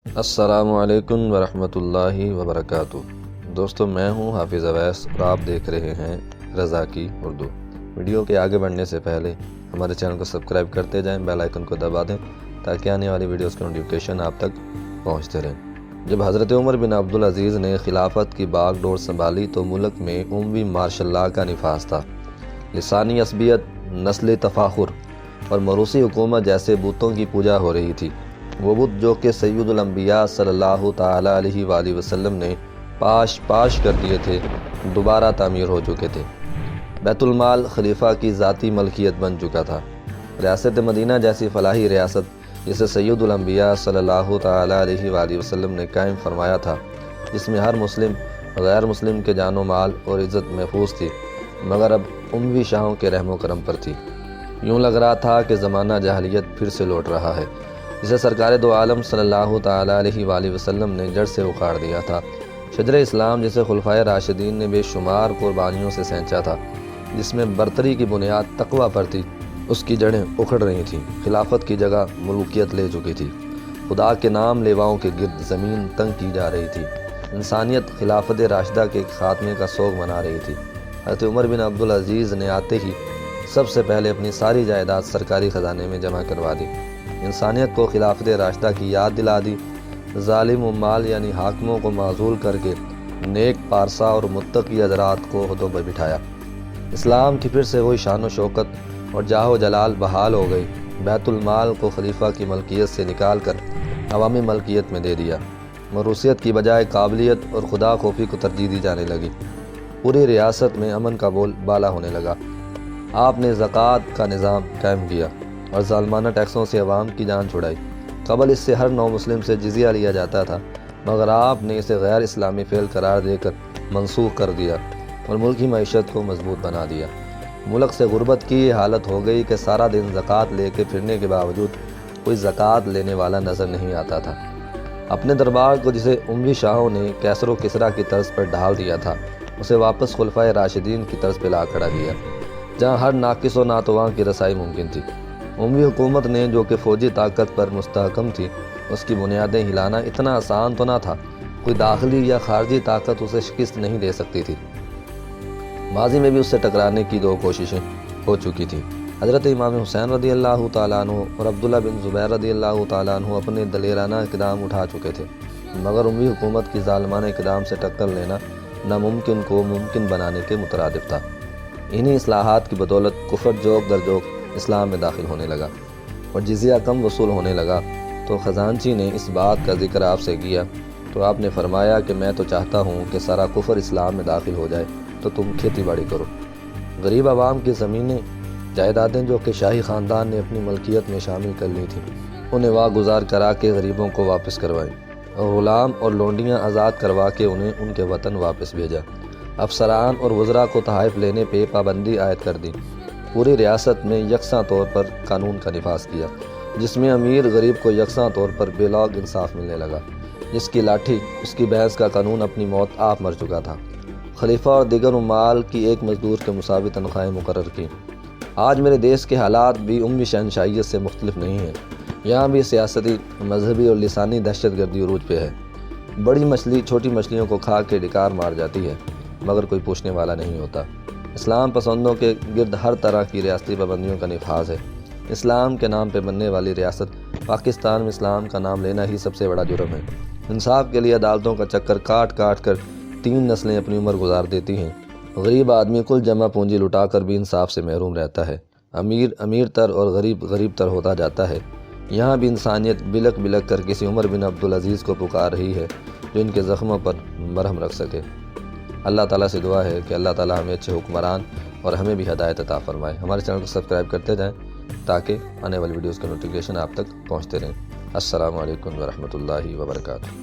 السلام علیکم ورحمۃ اللہ وبرکاتہ۔ دوستو، میں ہوں حافظ اویس اور آپ دیکھ رہے ہیں رضا کی اردو۔ ویڈیو کے آگے بڑھنے سے پہلے ہمارے چینل کو سبسکرائب کرتے جائیں، بیل آئیکن کو دبا دیں تاکہ آنے والی ویڈیوز کی نوٹیفیکیشن آپ تک پہنچتے رہیں۔ جب حضرت عمر بن عبدالعزیز نے خلافت کی باغ ڈور سنبھالی تو ملک میں عمومی مارشل لاء کا نفاذ تھا۔ لسانی عصبیت، نسلی تفاخر اور موروثی حکومت جیسے بتوں کی پوجا ہو رہی تھی۔ وہ بت جو کہ سید الانبیاء صلی اللہ تعالیٰ علیہ وآلہ وسلم نے پاش کر دیے تھے، دوبارہ تعمیر ہو چکے تھے۔ بیت المال خلیفہ کی ذاتی ملکیت بن چکا تھا۔ ریاست مدینہ جیسی فلاحی ریاست جسے سید الانبیاء صلی اللہ تعالیٰ علیہ وآلہ وسلم نے قائم فرمایا تھا، جس میں ہر مسلم غیر مسلم کے جان و مال اور عزت محفوظ تھی، مگر اب اموی شاہوں کے رحم و کرم پر تھی۔ یوں لگ رہا تھا کہ زمانہ جاہلیت پھر سے لوٹ رہا ہے، جسے سرکار دو عالم صلی اللہ تعالیٰ علیہ وآلہ وسلم نے جڑ سے اکھاڑ دیا تھا۔ شجر اسلام جسے خلفائے راشدین نے بے شمار قربانیوں سے سینچا تھا، جس میں برتری کی بنیاد تقویٰ پر تھی، اس کی جڑیں اکھڑ رہی تھیں۔ خلافت کی جگہ ملوکیت لے چکی تھی۔ خدا کے نام لیواؤں کے گرد زمین تنگ کی جا رہی تھی۔ انسانیت خلافت راشدہ کے خاتمے کا سوگ منا رہی تھی۔ حضرت عمر بن عبدالعزیز نے آتے ہی سب سے پہلے اپنی ساری جائیداد سرکاری خزانے میں جمع کروا دی۔ انسانیت کو خلافت راشدہ کی یاد دلا دی۔ ظالم عمال یعنی حاکموں کو معزول کر کے نیک پارسا اور متقی حضرات کو عہدوں پر بٹھایا۔ اسلام کی پھر سے وہی شان و شوکت اور جاہ و جلال بحال ہو گئی۔ بیت المال کو خلیفہ کی ملکیت سے نکال کر عوامی ملکیت میں دے دیا۔ موروثیت کی بجائے قابلیت اور خدا خوفی کو ترجیح دی جانے لگی۔ پوری ریاست میں امن کا بول بالا ہونے لگا۔ آپ نے زکوٰۃ کا نظام قائم کیا اور ظالمانہ ٹیکسوں سے عوام کی جان چھڑائی۔ قبل اس سے ہر نو مسلم سے جزیہ لیا جاتا تھا، مگر آپ نے اسے غیر اسلامی فعل قرار دے کر منسوخ کر دیا اور ملک کی معیشت کو مضبوط بنا دیا۔ ملک سے غربت کی یہ حالت ہو گئی کہ سارا دن زکوٰۃ لے کے پھرنے کے باوجود کوئی زکوٰۃ لینے والا نظر نہیں آتا تھا۔ اپنے دربار کو جسے اموی شاہوں نے کیسر و کسریٰ کی طرز پر ڈھال دیا تھا، اسے واپس خلفائے راشدین کی طرز پہ لا کھڑا کیا، جہاں ہر ناقص و ناتواں کی رسائی ممکن تھی۔ اموی حکومت نے جو کہ فوجی طاقت پر مستحکم تھی، اس کی بنیادیں ہلانا اتنا آسان تو نہ تھا۔ کوئی داخلی یا خارجی طاقت اسے شکست نہیں دے سکتی تھی۔ ماضی میں بھی اس سے ٹکرانے کی دو کوششیں ہو چکی تھیں۔ حضرت امام حسین رضی اللہ تعالیٰ عنہ اور عبداللہ بن زبیر رضی اللہ تعالیٰ عنہ اپنے دلیرانہ اقدام اٹھا چکے تھے، مگر اموی حکومت کی ظالمانہ اقدام سے ٹکر لینا ناممکن کو ممکن بنانے کے مترادف تھا۔ انہی اصلاحات کی بدولت کفر جوک در جوک اسلام میں داخل ہونے لگا اور جزیہ کم وصول ہونے لگا۔ تو خزانچی نے اس بات کا ذکر آپ سے کیا تو آپ نے فرمایا کہ میں تو چاہتا ہوں کہ سارا کفر اسلام میں داخل ہو جائے، تو تم کھیتی باڑی کرو۔ غریب عوام کی زمینیں جائیدادیں جو کہ شاہی خاندان نے اپنی ملکیت میں شامل کر لی تھیں، انہیں واگزار کرا کے غریبوں کو واپس کروائیں اور غلام اور لونڈیاں آزاد کروا کے انہیں ان کے وطن واپس بھیجا۔ افسران اور وزراء کو تحائف لینے پہ پابندی عائد کر دی۔ پوری ریاست میں یکساں طور پر قانون کا نفاذ کیا، جس میں امیر غریب کو یکساں طور پر بے لوگ انصاف ملنے لگا۔ جس کی لاٹھی اس کی بھینس کا قانون اپنی موت آپ مر چکا تھا۔ خلیفہ اور دیگر عمال کی ایک مزدور کے مساوی تنخواہیں مقرر کی۔ آج میرے دیش کے حالات بھی اموی شہنشاہیت سے مختلف نہیں ہیں۔ یہاں بھی سیاسی، مذہبی اور لسانی دہشت گردی عروج پہ ہے۔ بڑی مچھلی چھوٹی مچھلیوں کو کھا کے ڈکار مار جاتی ہے، مگر کوئی پوچھنے والا نہیں ہوتا۔ اسلام پسندوں کے گرد ہر طرح کی ریاستی پابندیوں کا نفاذ ہے۔ اسلام کے نام پہ بننے والی ریاست پاکستان میں اسلام کا نام لینا ہی سب سے بڑا جرم ہے۔ انصاف کے لیے عدالتوں کا چکر کاٹ کر 3 نسلیں اپنی عمر گزار دیتی ہیں۔ غریب آدمی کل جمع پونجی لٹا کر بھی انصاف سے محروم رہتا ہے۔ امیر امیر تر اور غریب غریب تر ہوتا جاتا ہے۔ یہاں بھی انسانیت بلک بلک کر کسی عمر بن عبدالعزیز کو پکار رہی ہے جو ان کے زخموں پر مرہم رکھ سکے۔ اللہ تعالیٰ سے دعا ہے کہ اللہ تعالیٰ ہمیں اچھے حکمران اور ہمیں بھی ہدایت عطا فرمائے۔ ہمارے چینل کو سبسکرائب کرتے جائیں تاکہ آنے والی ویڈیوز کی نوٹیفیکیشن آپ تک پہنچتے رہیں۔ السلام علیکم ورحمۃ اللہ وبرکاتہ۔